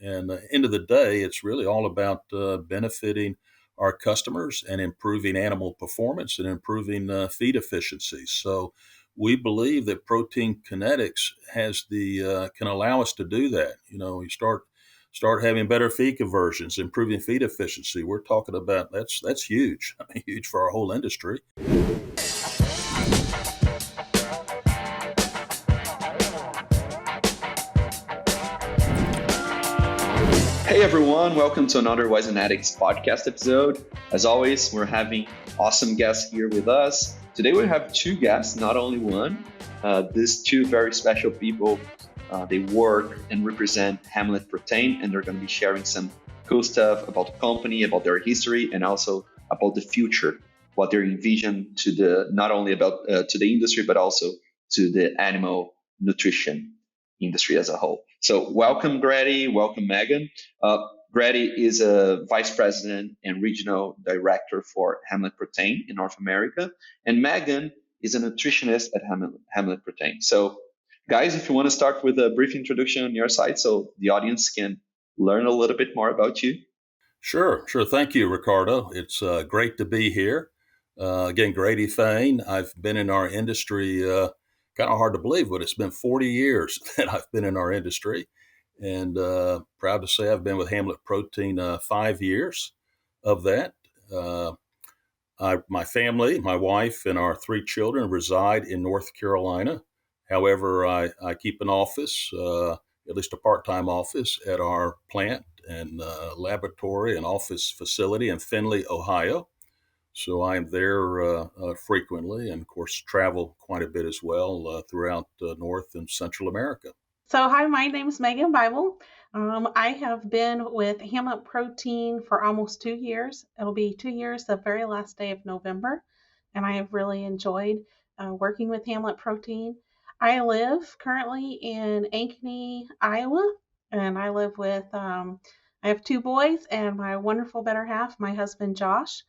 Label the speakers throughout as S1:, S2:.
S1: And end of the day, it's really all about benefiting our customers and improving animal performance and improving feed efficiency. So we believe that protein kinetics has the can allow us to do that. You start having better feed conversions, improving feed efficiency. We're talking about that's huge. I mean, huge for our whole industry.
S2: Hey everyone, welcome to another Wisenetix Podcast episode. As always, we're having awesome guests here with us. Today we have two guests, not only one. These two very special people, they work and represent Hamlet Protein, and they're going to be sharing some cool stuff about the company, about their history, and also about the future, what they're envision to the not only about to the industry, but also to the animal nutrition industry as a whole. So welcome, Grady. Welcome, Megan. Grady is a vice president and regional director for Hamlet Protein in North America. And Megan is a nutritionist at Hamlet Protein. So guys, if you want to start with a brief introduction on your side so the audience can learn a little bit more about you.
S1: Sure. Thank you, Ricardo. It's great to be here. Again, Grady Fain. I've been in our industry, kind of hard to believe, but it's been 40 years that I've been in our industry. And proud to say I've been with Hamlet Protein 5 years of that. My family, my wife, and our 3 children reside in North Carolina. However, I keep an office, at least a part-time office, at our plant and laboratory and office facility in Findlay, Ohio. So I am there frequently and, of course, travel quite a bit as well throughout North and Central America.
S3: So, hi, my name is Megan Bible. I have been with Hamlet Protein for almost 2 years. It'll be 2 years the very last day of November, and I have really enjoyed working with Hamlet Protein. I live currently in Ankeny, Iowa, and I live with, I have 2 boys and my wonderful better half, my husband, Josh.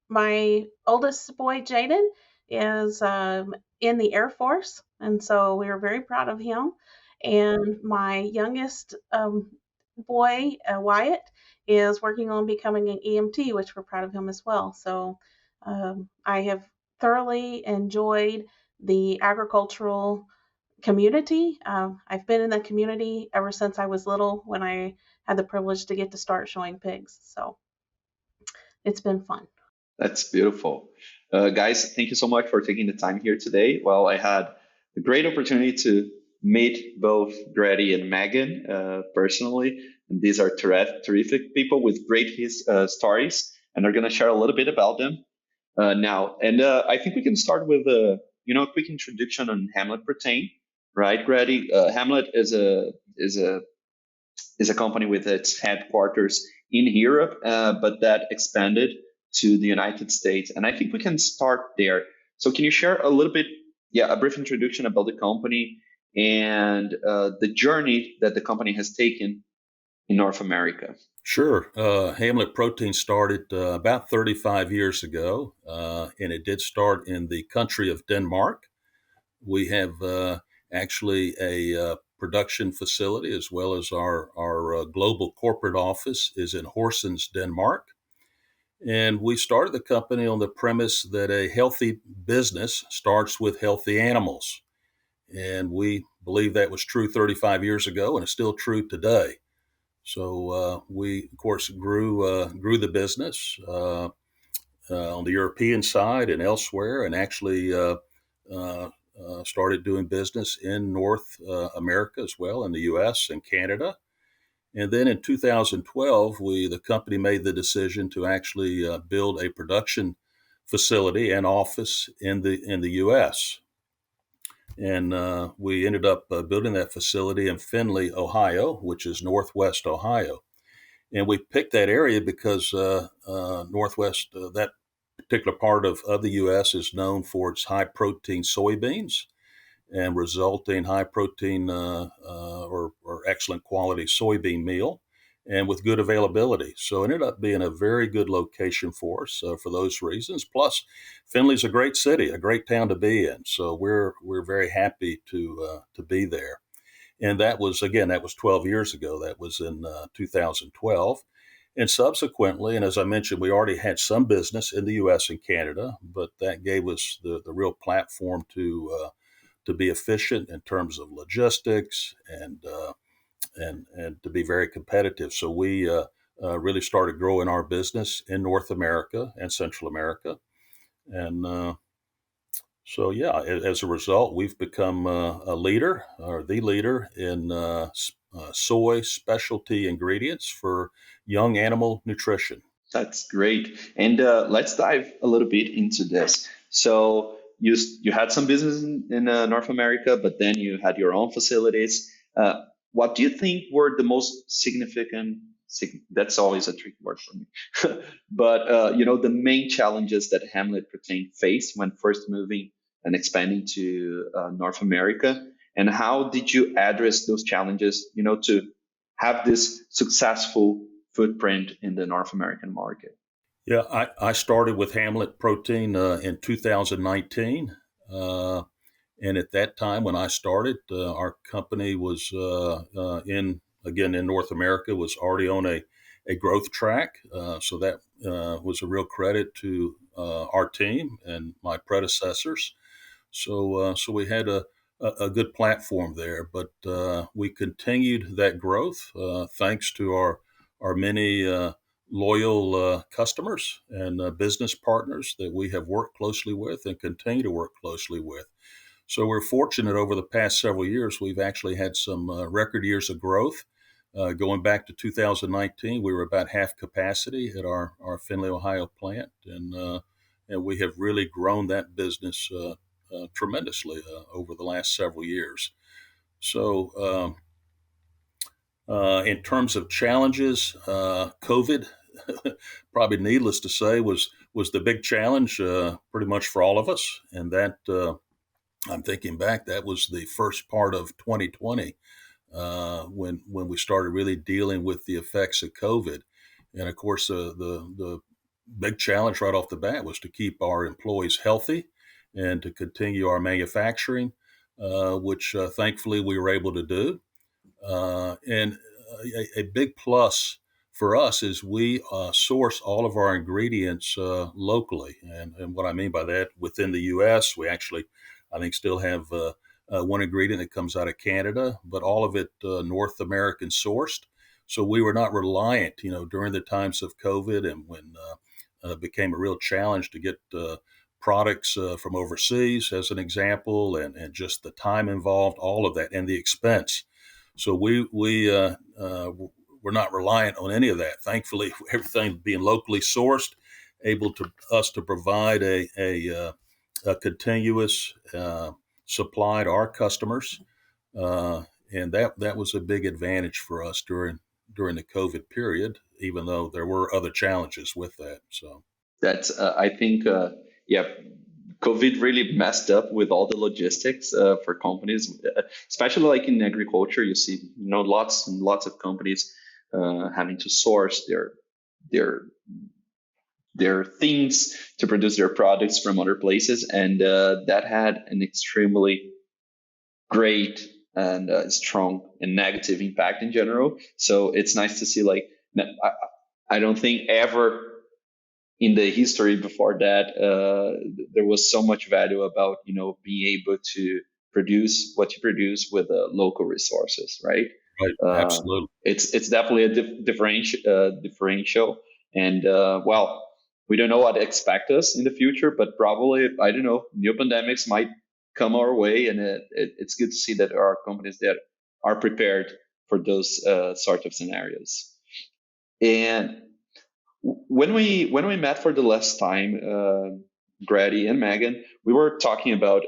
S3: My oldest boy, Jaden, is in the Air Force, and so we are very proud of him. And my youngest boy, Wyatt, is working on becoming an EMT, which we're proud of him as well. So I have thoroughly enjoyed the agricultural community. I've been in the community ever since I was little when I had the privilege to get to start showing pigs. So it's been fun.
S2: That's beautiful. Guys, thank you so much for taking the time here today. Well, I had the great opportunity to meet both Grady and Megan personally. And these are terrific people with great stories, and they're going to share a little bit about them now. And I think we can start with a quick introduction on Hamlet Protein, right, Grady? Hamlet is a company with its headquarters in Europe, but that expanded to the United States. And I think we can start there. So can you share a little bit, a brief introduction about the company and the journey that the company has taken in North America?
S1: Sure. Hamlet Protein started about 35 years ago, and it did start in the country of Denmark. We have actually a production facility as well as our global corporate office is in Horsens, Denmark. And we started the company on the premise that a healthy business starts with healthy animals. And we believe that was true 35 years ago, and it's still true today. So we, of course, grew the business on the European side and elsewhere, and actually started doing business in North America as well, in the U.S. and Canada. And then in 2012, the company made the decision to actually build a production facility and office in the U.S. And we ended up building that facility in Findlay, Ohio, which is Northwest Ohio. And we picked that area because Northwest, that particular part of the U.S. is known for its high protein soybeans and resulting high protein or excellent quality soybean meal, and with good availability. So it ended up being a very good location for us for those reasons. Plus, Findlay's a great city, a great town to be in. So we're very happy to be there. And that was, again, that was 12 years ago. That was in 2012. And subsequently, and as I mentioned, we already had some business in the U.S. and Canada, but that gave us the real platform to be efficient in terms of logistics and to be very competitive. So we really started growing our business in North America and Central America, and so yeah, as a result, we've become a leader or the leader in soy specialty ingredients for young animal nutrition.
S2: That's great. And let's dive a little bit into this. So you had some business in North America, but then you had your own facilities. What do you think were the most significant? That's always a tricky word for me. But the main challenges that Hamlet Protein faced when first moving and expanding to North America, and how did you address those challenges? To have this successful footprint in the North American market.
S1: Yeah, I started with Hamlet Protein in 2019. And at that time, when I started, our company was in North America, was already on a growth track. So that was a real credit to our team and my predecessors. So we had a good platform there, but we continued that growth thanks to our many loyal customers and business partners that we have worked closely with and continue to work closely with. So we're fortunate over the past several years. We've actually had some record years of growth. Going back to 2019, we were about half capacity at our Findlay, Ohio plant, and we have really grown that business tremendously over the last several years. So, in terms of challenges, COVID, probably needless to say, was the big challenge pretty much for all of us. And that I'm thinking back, that was the first part of 2020 when we started really dealing with the effects of COVID. And of course, the big challenge right off the bat was to keep our employees healthy and to continue our manufacturing, which thankfully we were able to do. And a big plus for us is we source all of our ingredients locally. And what I mean by that, within the U.S., we actually, I think, still have one ingredient that comes out of Canada, but all of it North American sourced. So we were not reliant, during the times of COVID and when it became a real challenge to get products from overseas, as an example, and just the time involved, all of that, and the expense. So we were not reliant on any of that. Thankfully, everything being locally sourced, able to us to provide a continuous supply to our customers, and that was a big advantage for us during the COVID period, even though there were other challenges with that. So
S2: that's I think COVID really messed up with all the logistics for companies, especially like in agriculture. You see, lots and lots of companies having to source their things to produce their products from other places, and that had an extremely great and strong and negative impact in general. So it's nice to see, like, I don't think ever in the history before that there was so much value about being able to produce what you produce with local resources, right?
S1: right, absolutely.
S2: It's definitely a differential, and well, we don't know what to expect us in the future, but probably, I don't know, new pandemics might come our way, and it's good to see that there are companies that are prepared for those sort of scenarios. And when we met for the last time, Grady and Megan, we were talking about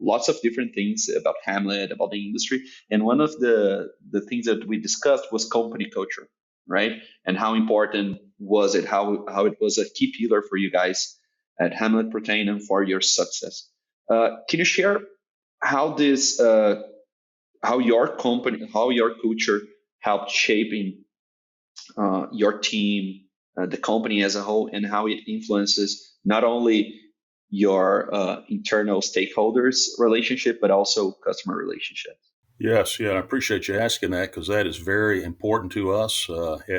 S2: lots of different things about Hamlet, about the industry, and one of the things that we discussed was company culture, right? And how important was it? How it was a key pillar for you guys at Hamlet Protein and for your success. Can you share how this, how your company, how your culture helped shaping your team, the company as a whole, and how it influences not only your internal stakeholders relationship, but also customer relationships?
S1: Yes, yeah, I appreciate you asking that because that is very important to us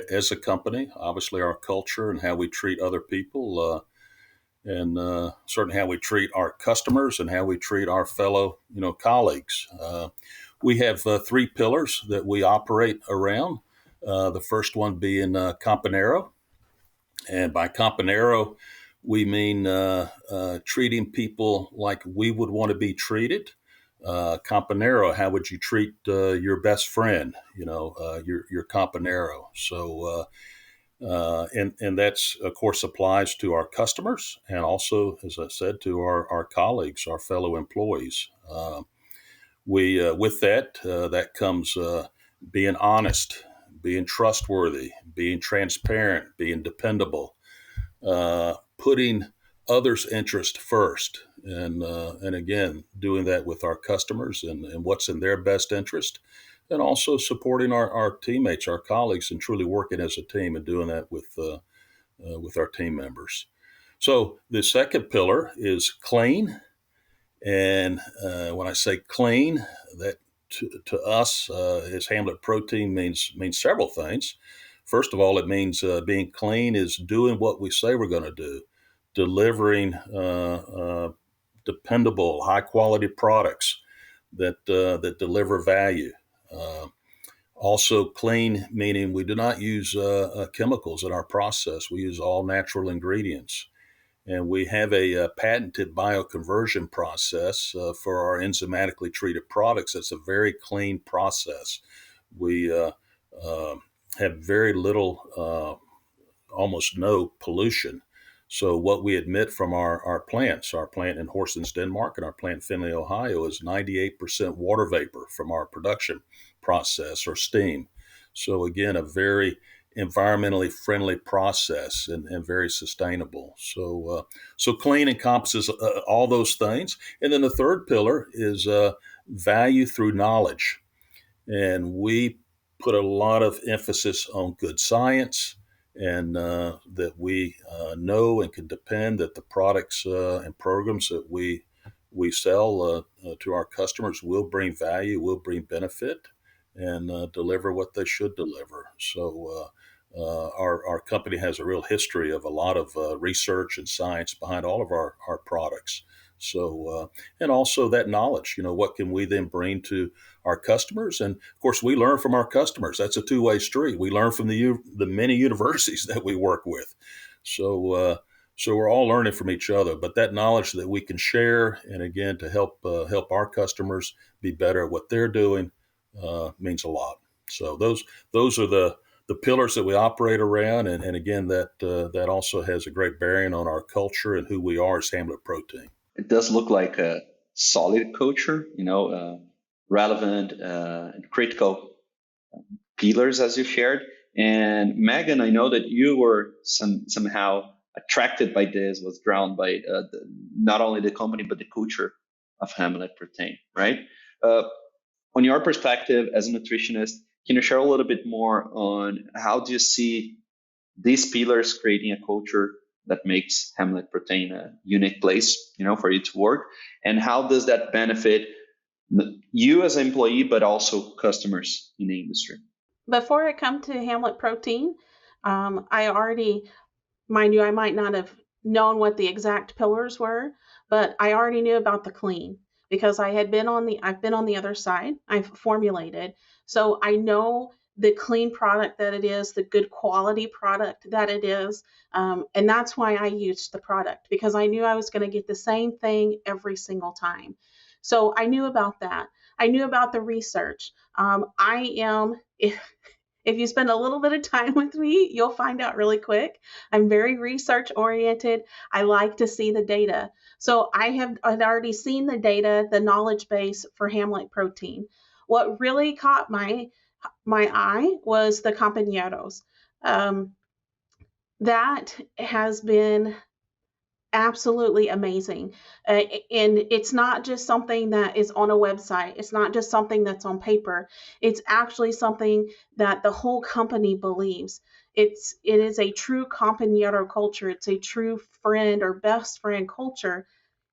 S1: as a company. Obviously, our culture and how we treat other people, and certainly how we treat our customers and how we treat our fellow, colleagues. We have three pillars that we operate around. The first one being Campanero, and by Campanero, we mean treating people like we would want to be treated. Campanero, how would you treat your best friend? Your Campanero. So, and that's of course applies to our customers and also, as I said, to our colleagues, our fellow employees. We with that that comes being honest, being trustworthy, being transparent, being dependable, putting others' interest first, and again doing that with our customers and what's in their best interest, and also supporting our teammates, our colleagues, and truly working as a team and doing that with our team members. So the second pillar is clean, and when I say clean, that to us as Hamlet Protein means several things. First of all, it means being clean is doing what we say we're going to do, delivering dependable, high quality products that deliver value. Uh, Also, clean meaning we do not use chemicals in our process. We use all natural ingredients. And we have a patented bioconversion process for our enzymatically treated products. It's a very clean process. We uh, have very little, almost no pollution. So what we emit from our plants, our plant in Horsens, Denmark, and our plant in Findlay, Ohio, is 98% water vapor from our production process or steam. So again, a very environmentally friendly process and very sustainable. So clean encompasses all those things. And then the third pillar is value through knowledge. And we put a lot of emphasis on good science, and that we know and can depend that the products and programs that we sell to our customers will bring value, will bring benefit, and deliver what they should deliver. So our company has a real history of a lot of research and science behind all of our products. So and also that knowledge, what can we then bring to our customers? And of course, we learn from our customers. That's a two-way street. We learn from the many universities that we work with. So we're all learning from each other. But that knowledge that we can share, and again to help our customers be better at what they're doing, means a lot. So those are the pillars that we operate around, and again that also has a great bearing on our culture and who we are as Hamlet Protein.
S2: It does look like a solid culture, relevant and critical pillars as you shared. And Megan, I know that you were somehow attracted by this, was drawn by not only the company but the culture of Hamlet Protein, right? Uh, on your perspective as a nutritionist, can you share a little bit more on how do you see these pillars creating a culture that makes Hamlet Protein a unique place, for you to work, and how does that benefit you as an employee, but also customers in the industry?
S3: Before I come to Hamlet Protein, I already, mind you, I might not have known what the exact pillars were, but I already knew about the clean because I've been on the other side. I've formulated. So I know the clean product that it is, the good quality product that it is. And that's why I used the product, because I knew I was going to get the same thing every single time. So I knew about that. I knew about the research. I am, if you spend a little bit of time with me, you'll find out really quick. I'm very research oriented. I like to see the data. So had already seen the data, the knowledge base for Hamlet Protein. What really caught my eye was the compañeros. That has been absolutely amazing. And it's not just something that is on a website. It's not just something that's on paper. It's actually something that the whole company believes. It is a true compañero culture. It's a true friend or best friend culture.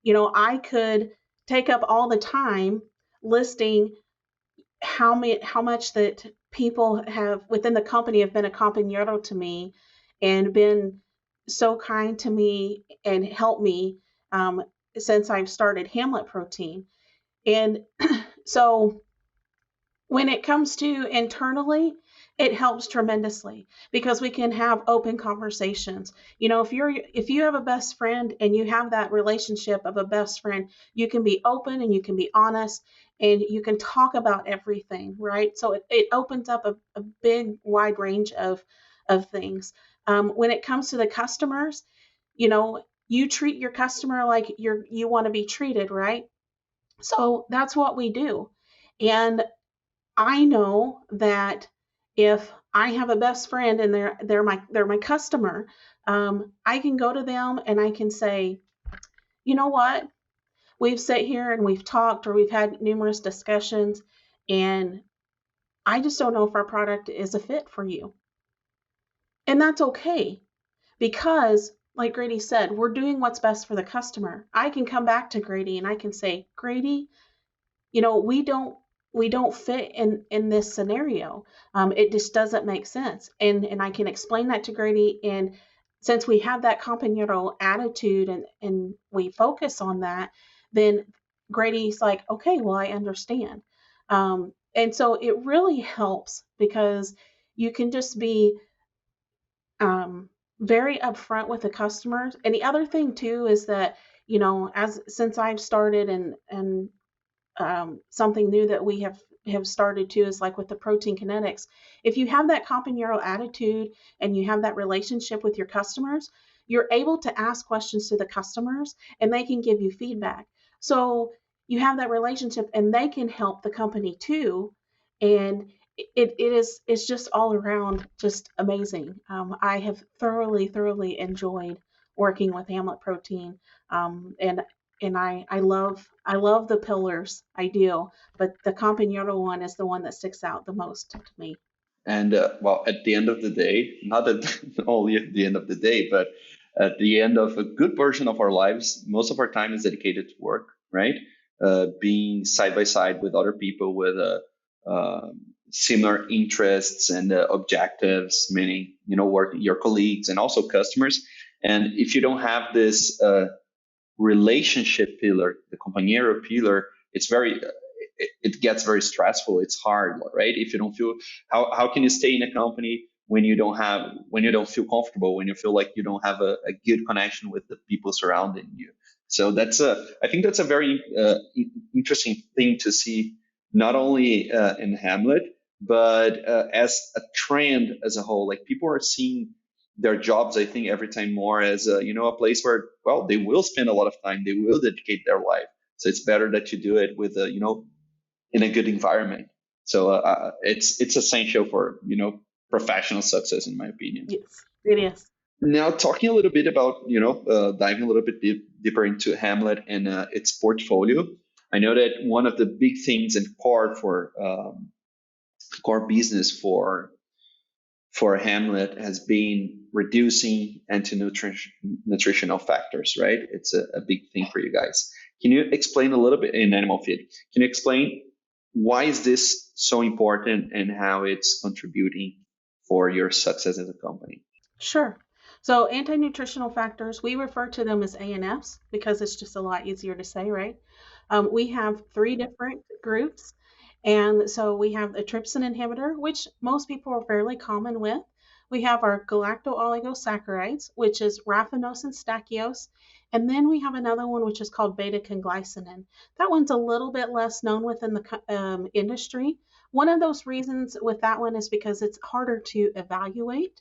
S3: I could take up all the time listing how much that people have within the company have been a compañero to me and been so kind to me and helped me since I've started Hamlet Protein. And so when it comes to internally, it helps tremendously because we can have open conversations. If you have a best friend and you have that relationship of a best friend, you can be open and you can be honest and you can talk about everything, right? So it opens up a big wide range of things. When it comes to the customers, you treat your customer like you want to be treated, right? So that's what we do. And I know that if I have a best friend and they're my customer, I can go to them and I can say, you know what, we've sat here and we've talked or we've had numerous discussions, and I just don't know if our product is a fit for you, and that's okay because, like Grady said, we're doing what's best for the customer. I can come back to Grady and I can say, Grady, we don't fit in this scenario. It just doesn't make sense, and I can explain that to Grady. And since we have that compañero attitude and we focus on that, then Grady's like, okay, well, I understand. And so it really helps because you can just be very upfront with the customers. And the other thing too is that, as since I've started and something new that we have started too is like with the protein kinetics. If you have that compañero attitude and you have that relationship with your customers, you're able to ask questions to the customers and they can give you feedback. So you have that relationship and they can help the company too. And it's just all around just amazing. I have thoroughly enjoyed working with Hamlet Protein. And I love the pillars. I do, but the compañero one is the one that sticks out the most to me.
S2: And well, at the end of the day, not at only at the end of the day, but at the end of a good portion of our lives, most of our time is dedicated to work, right? Being side by side with other people with similar interests and objectives, meaning, work, your colleagues and also customers. And if you don't have this relationship pillar, the compañero pillar, it gets very stressful. It's hard, right? If you don't feel, how can you stay in a company when you don't feel comfortable, when you feel like you don't have a good connection with the people surrounding you? So I think that's a very interesting thing to see, not only in Hamlet, but as a trend as a whole. Like, people are seeing their jobs, I think, every time more as a place where, well, they will spend a lot of time, they will dedicate their life. So it's better that you do it with in a good environment. So it's essential for professional success, in my opinion.
S3: Yes, it is.
S2: Now, talking a little bit about diving a little bit deeper into Hamlet and its portfolio. I know that one of the big things and core business for Hamlet has been reducing anti-nutritional factors, right? It's a big thing for you guys. Can you explain a little bit in animal feed? Can you explain why is this so important and how it's contributing for your success as a company?
S3: Sure. So anti-nutritional factors, we refer to them as ANFs because it's just a lot easier to say, right? We have 3 different groups. And so we have a trypsin inhibitor, which most people are fairly common with. We have our galacto-oligosaccharides, which is raffinose and stachyose. And then we have another one, which is called beta-conglycinin. That one's a little bit less known within the industry. One of those reasons with that one is because it's harder to evaluate.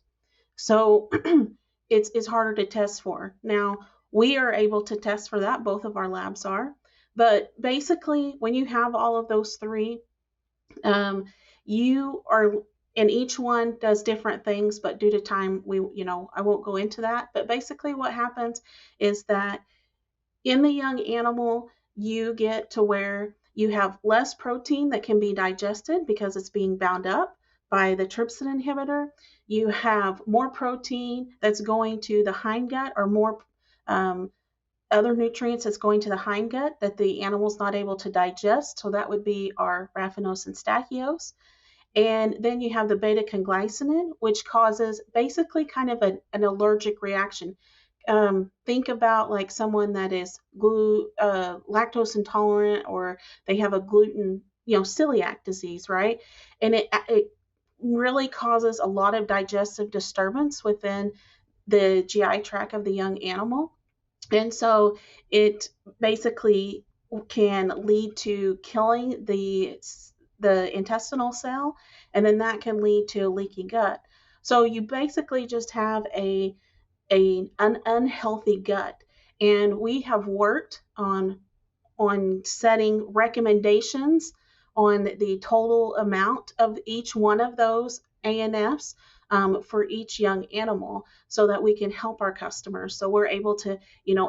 S3: So it's harder to test for. Now, we are able to test for that. Both of our labs are. But basically, when you have all of those 3, you are, and each one does different things, but due to time, I won't go into that. But basically what happens is that in the young animal, you get to where you have less protein that can be digested because it's being bound up by the trypsin inhibitor. You have more protein that's going to the hindgut, or more other nutrients that's going to the hindgut that the animal's not able to digest. So that would be our raffinose and stachys. And then you have the beta conglycinin, which causes basically kind of an allergic reaction. Think about like someone that is lactose intolerant, or they have a gluten, celiac disease, right? And it really causes a lot of digestive disturbance within the GI tract of the young animal. And so it basically can lead to killing the intestinal cell, and then that can lead to a leaky gut. So you basically just have an unhealthy gut. And we have worked on setting recommendations on the total amount of each one of those ANFs for each young animal, so that we can help our customers. So we're able to,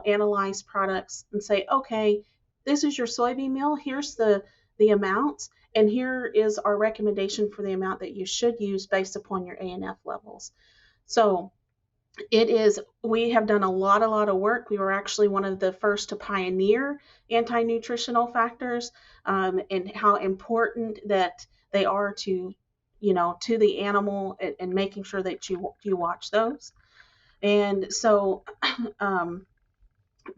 S3: analyze products and say, okay, this is your soybean meal. Here's the amounts, and here is our recommendation for the amount that you should use based upon your ANF levels. So we have done a lot of work. We were actually one of the first to pioneer anti-nutritional factors, and how important that they are to the animal, and making sure that you watch those. And so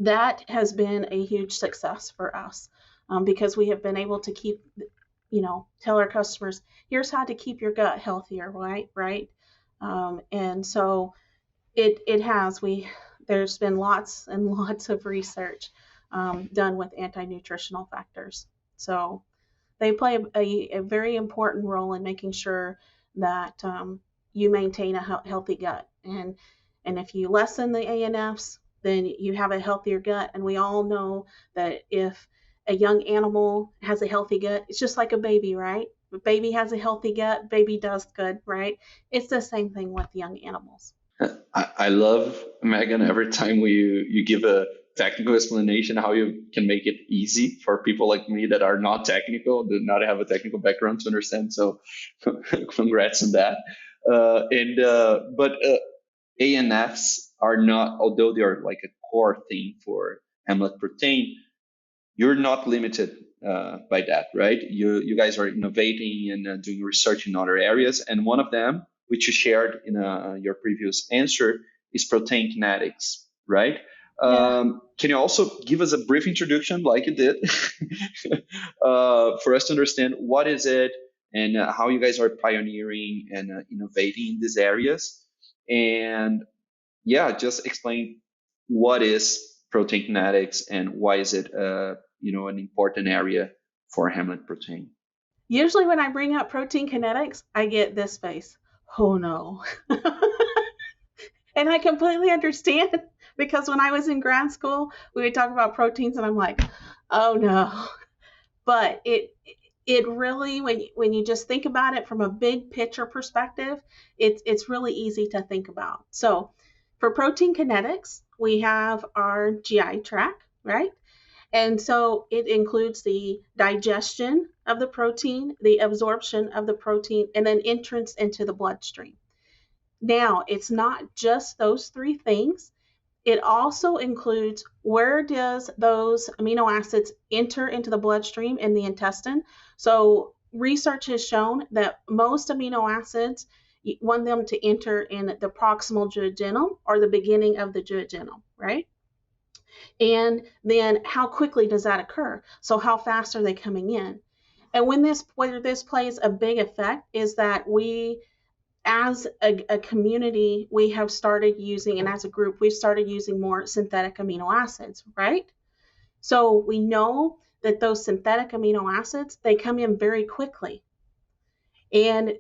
S3: that has been a huge success for us, because we have been able to keep, tell our customers, here's how to keep your gut healthier, right? And so there's been lots and lots of research done with anti-nutritional factors. So they play a very important role in making sure that you maintain a healthy gut. And if you lessen the ANFs, then you have a healthier gut. And we all know that if a young animal has a healthy gut, it's just like a baby, right? If a baby has a healthy gut, baby does good, right? It's the same thing with young animals.
S2: I love, Megan, every time you give a technical explanation, how you can make it easy for people like me that are not technical, do not have a technical background to understand. So congrats on that. But ANFs are not, although they are like a core thing for Hamlet Protein, you're not limited by that, right? You guys are innovating and doing research in other areas, and one of them, which you shared in your previous answer, is protein kinetics, right?
S3: Yeah.
S2: Can you also give us a brief introduction, like you did, for us to understand what is it, and how you guys are pioneering and innovating in these areas? And yeah, just explain what is protein kinetics and why is it an important area for Hamlet Protein.
S3: Usually when I bring up protein kinetics, I get this face. Oh no. And I completely understand, because when I was in grad school, we would talk about proteins and I'm like, oh no. But it really, when you just think about it from a big picture perspective, it's really easy to think about. So for protein kinetics, we have our GI tract, right? And so it includes the digestion of the protein, the absorption of the protein, and then entrance into the bloodstream. Now, it's not just those three things. It also includes, where does those amino acids enter into the bloodstream in the intestine? So research has shown that most amino acids, you want them to enter in the proximal duodenum, or the beginning of the duodenum, right? And then how quickly does that occur? So how fast are they coming in? And whether this plays a big effect is that we, as a community, we have started using, and as a group, we've started using more synthetic amino acids, right? So we know that those synthetic amino acids, they come in very quickly. And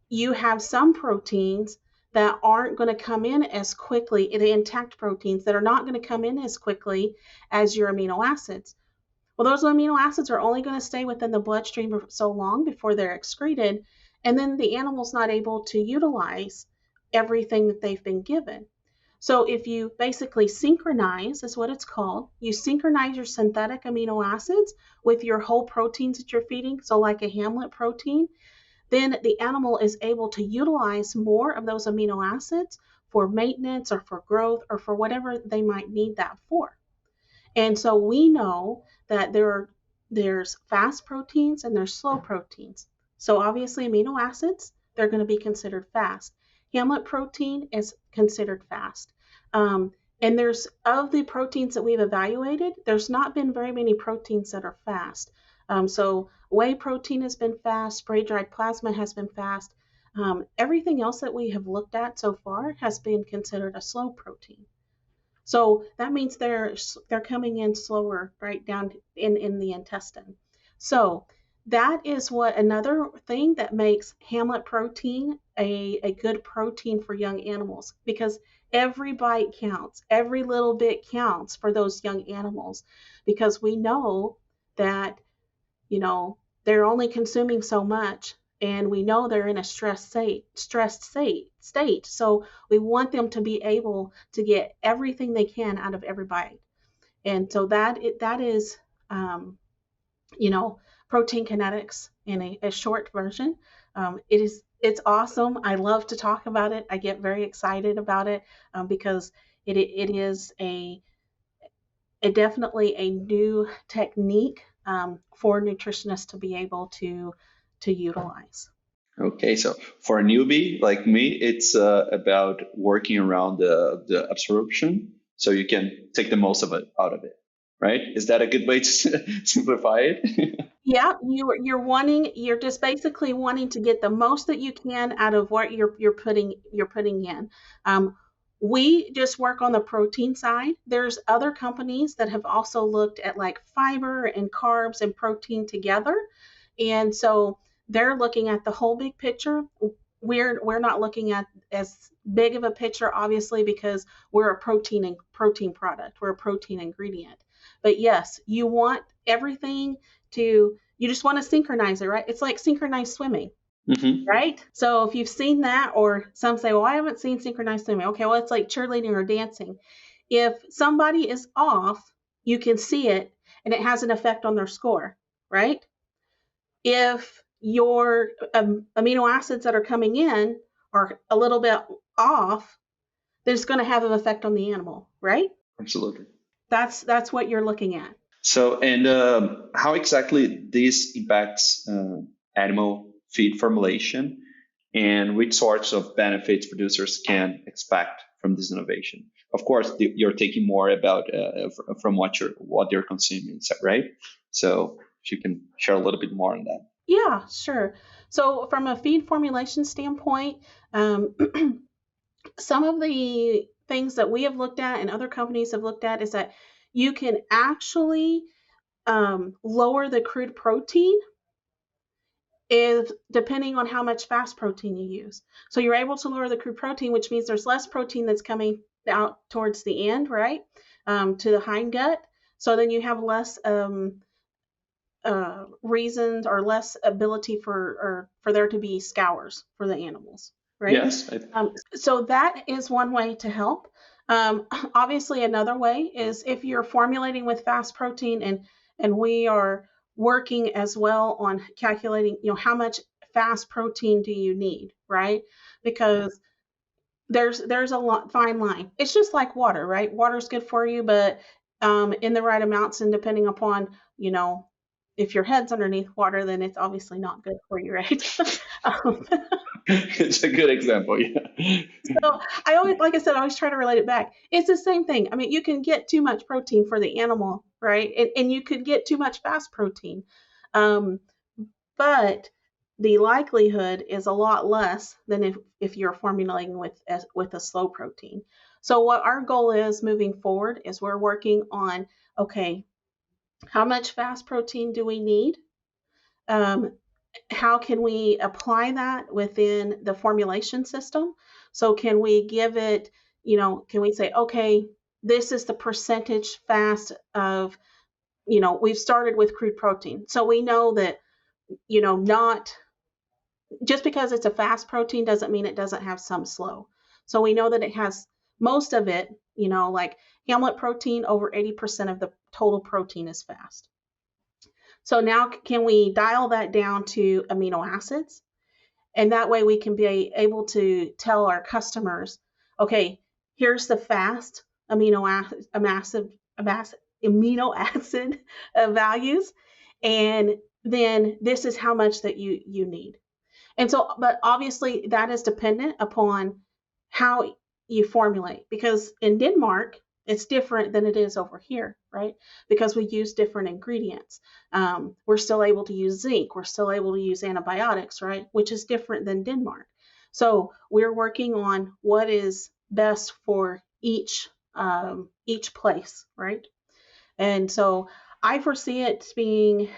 S3: you have some proteins that aren't going to come in as quickly, the intact proteins that are not going to come in as quickly as your amino acids. Well, those amino acids are only going to stay within the bloodstream for so long before they're excreted, and then the animal's not able to utilize everything that they've been given. So if you basically synchronize, is what it's called, you synchronize your synthetic amino acids with your whole proteins that you're feeding, so like a Hamlet protein, then the animal is able to utilize more of those amino acids for maintenance or for growth or for whatever they might need that for. And so we know that there's fast proteins and there's slow proteins. So obviously amino acids, they're going to be considered fast. Hamlet protein is considered fast. And there's, of the proteins that we've evaluated, there's not been very many proteins that are fast. So whey protein has been fast, spray-dried plasma has been fast. Everything else that we have looked at so far has been considered a slow protein. So that means they're coming in slower right down in the intestine. So that is what another thing that makes Hamlet protein a good protein for young animals, because every bite counts, every little bit counts for those young animals, because we know that, they're only consuming so much, and we know they're in a stressed state. So we want them to be able to get everything they can out of every bite. And so that is, protein kinetics in a short version. It's awesome. I love to talk about it. I get very excited about it, because it is definitely a new technique, for nutritionists to be able to utilize.
S2: Okay, so for a newbie like me, it's about working around the absorption so you can take the most of it out of it, right? Is that a good way to simplify it?
S3: Yeah, you're just basically wanting to get the most that you can out of what you're putting in. We just work on the protein side. There's other companies that have also looked at like fiber and carbs and protein together, and so they're looking at the whole big picture. We're not looking at as big of a picture, obviously, because we're a protein product. We're a protein ingredient. But yes, you want everything you just want to synchronize it, right? It's like synchronized swimming, right? So if you've seen that, or some say, well, I haven't seen synchronized swimming. Okay, well, it's like cheerleading or dancing. If somebody is off, you can see it, and it has an effect on their score, right? If your amino acids that are coming in are a little bit off, then it's going to have an effect on the animal, right?
S2: Absolutely.
S3: That's what you're looking at.
S2: So, and how exactly this impacts animal feed formulation, and which sorts of benefits producers can expect from this innovation? Of course, you're taking more about from what they're consuming, right? So, if you can share a little bit more on that.
S3: Yeah, sure. So, from a feed formulation standpoint, some of the things that we have looked at and other companies have looked at is that you can actually lower the crude protein depending on how much fast protein you use. So you're able to lower the crude protein, which means there's less protein that's coming out towards the end, right, to the hind gut. So then you have less reasons or less ability for there to be scours for the animals, right?
S2: Yes.
S3: So that is one way to help. Obviously, another way is if you're formulating with fast protein, and we are working as well on calculating, how much fast protein do you need, right? Because there's a fine line. It's just like water, right? Water's good for you, but in the right amounts, and depending upon, if your head's underneath water, then it's obviously not good for you, right?
S2: It's a good example, yeah.
S3: So I always, like I said, I always try to relate it back. It's the same thing. I mean, you can get too much protein for the animal, right? And you could get too much fast protein. But the likelihood is a lot less than if you're formulating with a slow protein. So what our goal is moving forward is we're working on, okay, how much fast protein do we need? How can we apply that within the formulation system? So can we give it, can we say, okay, this is the percentage fast of, we've started with crude protein. So we know that, not just because it's a fast protein doesn't mean it doesn't have some slow. So we know that it has most of it, like Hamlet protein, over 80% of the total protein is fast. So now can we dial that down to amino acids? And that way we can be able to tell our customers, okay, here's the fast amino amino acid values, and then this is how much that you need. And so, but obviously that is dependent upon how you formulate, because in Denmark, it's different than it is over here, right? Because we use different ingredients. We're still able to use zinc. We're still able to use antibiotics, right? Which is different than Denmark. So we're working on what is best for each place, right? And so I foresee it being,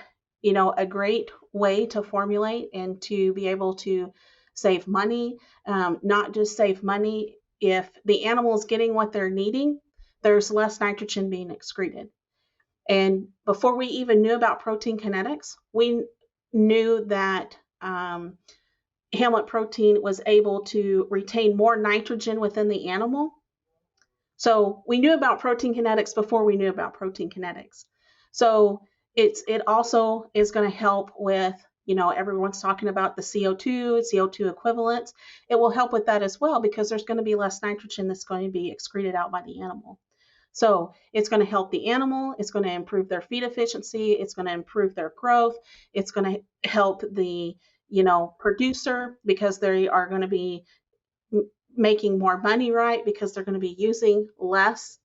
S3: a great way to formulate and to be able to save money. Not just save money, if the animal is getting what they're needing, there's less nitrogen being excreted. And before we even knew about protein kinetics, we knew that Hamlet Protein was able to retain more nitrogen within the animal. So we knew about protein kinetics before we knew about protein kinetics. So it also is going to help with, everyone's talking about the CO2 equivalents. It will help with that as well, because there's going to be less nitrogen that's going to be excreted out by the animal. So it's going to help the animal. It's going to improve their feed efficiency. It's going to improve their growth. It's going to help the, producer, because they are going to be making more money, right? Because they're going to be using less,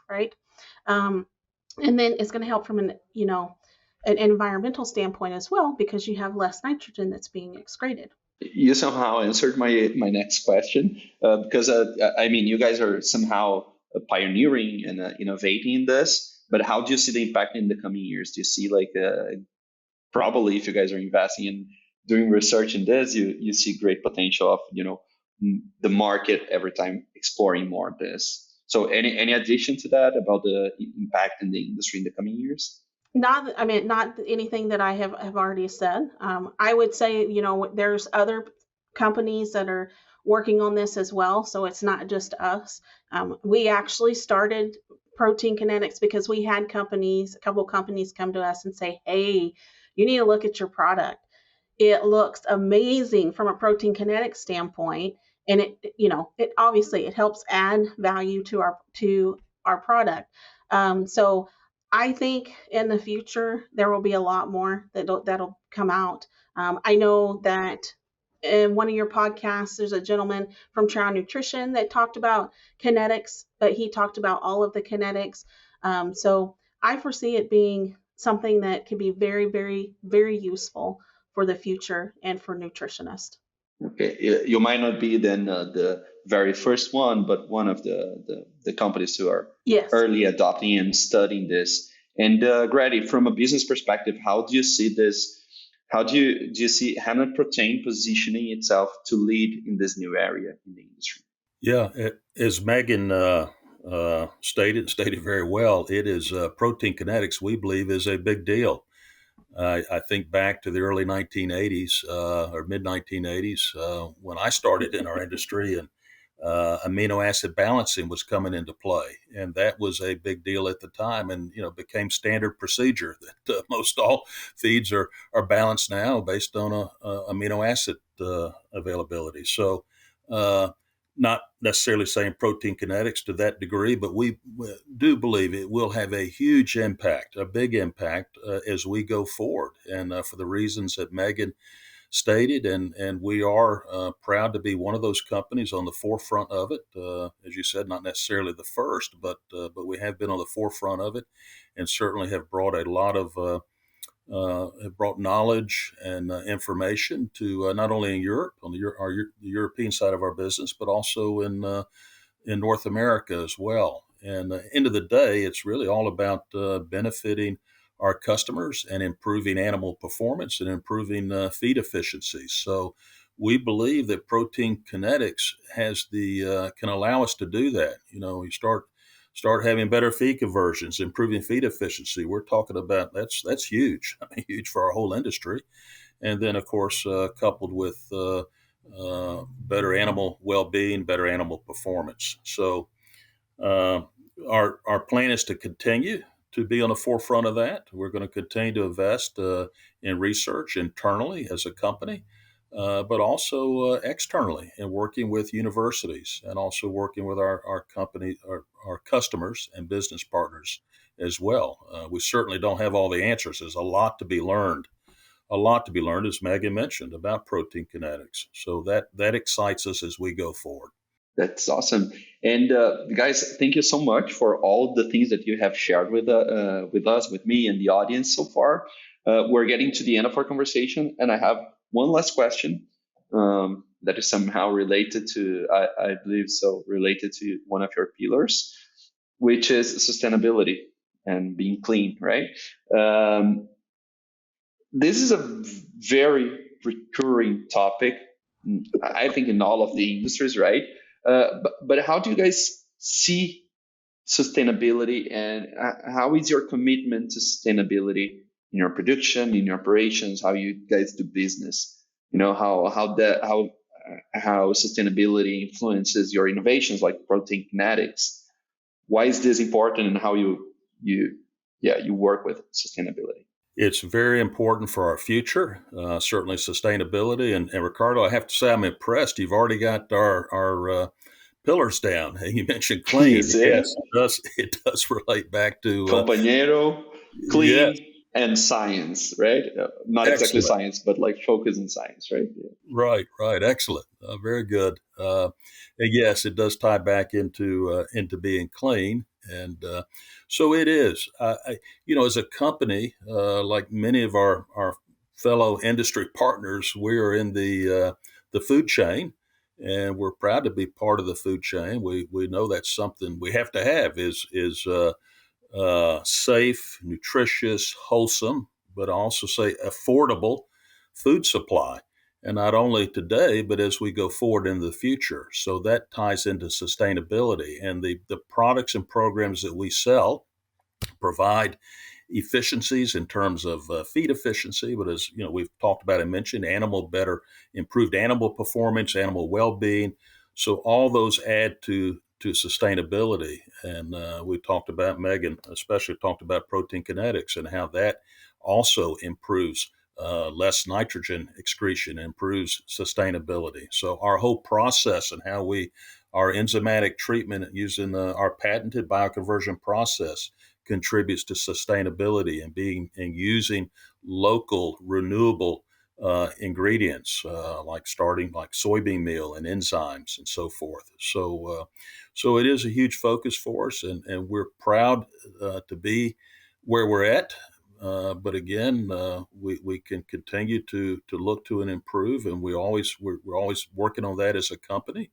S3: right? And then it's going to help from an environmental standpoint as well, because you have less nitrogen that's being excreted.
S2: You somehow answered my next question, because I mean, you guys are somehow pioneering and innovating this. But how do you see the impact in the coming years? Do you see probably if you guys are investing in doing research in this, you see great potential of the market every time exploring more of this. So any addition to that about the impact in the industry in the coming years?
S3: Not anything that I have already said. I would say, there's other companies that are working on this as well. So it's not just us. We actually started Protein Kinetics because we had a couple of companies come to us and say, hey, you need to look at your product. It looks amazing from a protein kinetics standpoint. And it obviously it helps add value to our product. So I think in the future there will be a lot more that'll come out. I know that in one of your podcasts, there's a gentleman from Trial Nutrition that talked about kinetics, but he talked about all of the kinetics. So I foresee it being something that can be very, very, very useful for the future and for nutritionists.
S2: Okay, you might not be then the very first one, but one of the companies who are
S3: Yes.
S2: early adopting and studying this. And Grady, from a business perspective, how do you see this? How do you see Hamlet Protein positioning itself to lead in this new area in the industry?
S1: Yeah, as Megan stated very well, it is protein kinetics. We believe is a big deal. I think back to the early 1980s or mid 1980s when I started in our industry, and amino acid balancing was coming into play, and that was a big deal at the time, and became standard procedure that most all feeds are balanced now based on amino acid availability. So. Not necessarily saying protein kinetics to that degree, but we do believe it will have a huge impact, a big impact as we go forward. And for the reasons that Megan stated, and we are proud to be one of those companies on the forefront of it. As you said, not necessarily the first, but we have been on the forefront of it, and certainly have brought a lot of have brought knowledge and information to not only in Europe on the European side of our business, but also in North America as well. And end of the day, it's really all about benefiting our customers and improving animal performance and improving feed efficiencies. So we believe that protein kinetics can allow us to do that. You start having better feed conversions, improving feed efficiency. We're talking about that's huge, huge for our whole industry. And then, of course, coupled with better animal well-being, better animal performance. So our plan is to continue to be on the forefront of that. We're going to continue to invest in research internally as a company. but also externally and working with universities and also working with our company, our customers and business partners as well. We certainly don't have all the answers. There's a lot to be learned. A lot to be learned, as Megan mentioned, about protein kinetics. So that excites us as we go forward.
S2: That's awesome. And guys, thank you so much for all the things that you have shared with us, with me, and the audience so far. We're getting to the end of our conversation, and I have one last question that is somehow related to, I believe so, related to one of your pillars, which is sustainability and being clean, right? Um, this is a very recurring topic, I think, in all of the industries, right? But how do you guys see sustainability, and how is your commitment to sustainability in your production, in your operations, how you guys do business? You know, how sustainability influences your innovations like protein kinetics. Why is this important, and how you work with sustainability?
S1: It's very important for our future, certainly sustainability. And Ricardo, I have to say, I'm impressed. You've already got our pillars down. You mentioned
S2: You
S1: clean.
S2: see?
S1: Yes, it does. It does relate back to
S2: Compañero,
S1: yes,
S2: clean, and science, right? Not exactly
S1: excellent.
S2: science, but like focus in science, right? Yeah.
S1: Right. Excellent. Very good. And yes, it does tie back into being clean, and so it is. As a company, like many of our fellow industry partners, we are in the food chain, and we're proud to be part of the food chain. We know that's something we have to have is safe, nutritious, wholesome, but also say affordable food supply. And not only today, but as we go forward into the future. So that ties into sustainability. And the products and programs that we sell provide efficiencies in terms of feed efficiency, but as you know, we've talked about and mentioned, improved animal performance, animal well-being. So all those add to sustainability. And we talked about, Megan especially talked about protein kinetics and how that also improves less nitrogen excretion, improves sustainability. So our whole process and how our enzymatic treatment using our patented bioconversion process contributes to sustainability and using local renewable ingredients like soybean meal and enzymes and so forth. So it is a huge focus for us, and we're proud to be where we're at. But again, we can continue to look to and improve, and we're always working on that as a company.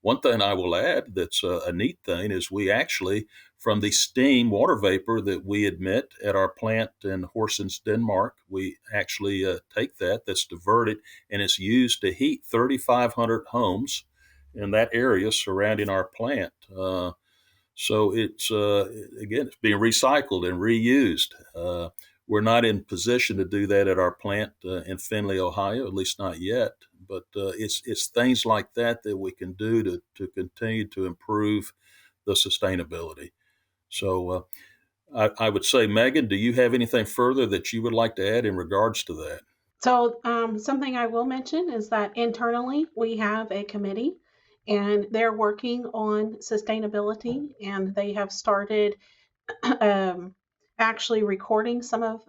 S1: One thing I will add that's a neat thing is we actually, from the steam water vapor that we emit at our plant in Horsens, Denmark, we actually take that's diverted and it's used to heat 3,500 homes in that area surrounding our plant. So it's being recycled and reused. We're not in position to do that at our plant in Findlay, Ohio, at least not yet. But it's things like that we can do to continue to improve the sustainability. So I would say, Megan, do you have anything further that you would like to add in regards to that?
S3: So, something I will mention is that internally we have a committee and they're working on sustainability, and they have started um, actually recording some of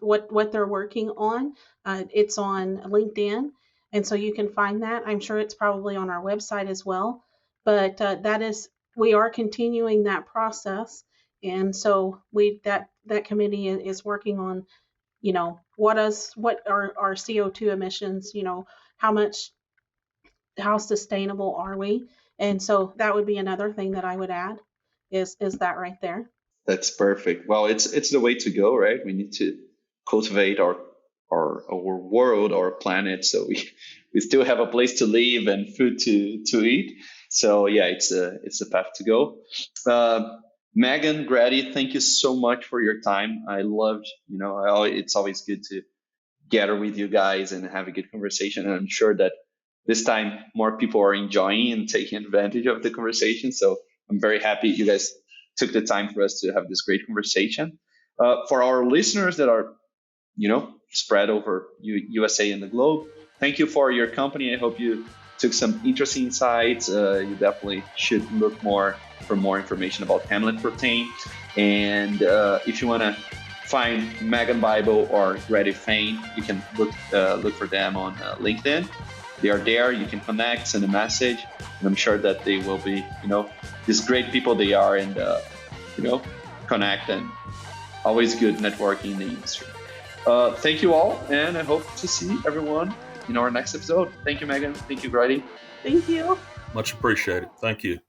S3: what they're working on. It's on LinkedIn, and so you can find that. I'm sure it's probably on our website as well. But we are continuing that process, and so that committee is working on what are our CO2 emissions, how much how sustainable are we? And so that would be another thing that I would add is that right there.
S2: That's perfect. Well, it's the way to go, right? We need to cultivate our world, our planet, so we still have a place to live and food to eat. So yeah, it's the path to go. Megan, Grady, thank you so much for your time. I loved, it's always good to gather with you guys and have a good conversation. And I'm sure that this time more people are enjoying and taking advantage of the conversation. So I'm very happy you guys took the time for us to have this great conversation. For our listeners that are, spread over USA and the globe. Thank you for your company. I hope you took some interesting insights. You definitely should look more for more information about Hamlet Protein. And if you want to find Megan Bible or Grady Fain, you can look for them on LinkedIn. They are there. You can connect, send a message, and I'm sure that they will be, these great people they are, and connect, and always good networking in the industry. Thank you all, and I hope to see everyone in our next episode. Thank you, Megan. Thank you, Grady.
S3: Thank you.
S1: Much appreciated. Thank you.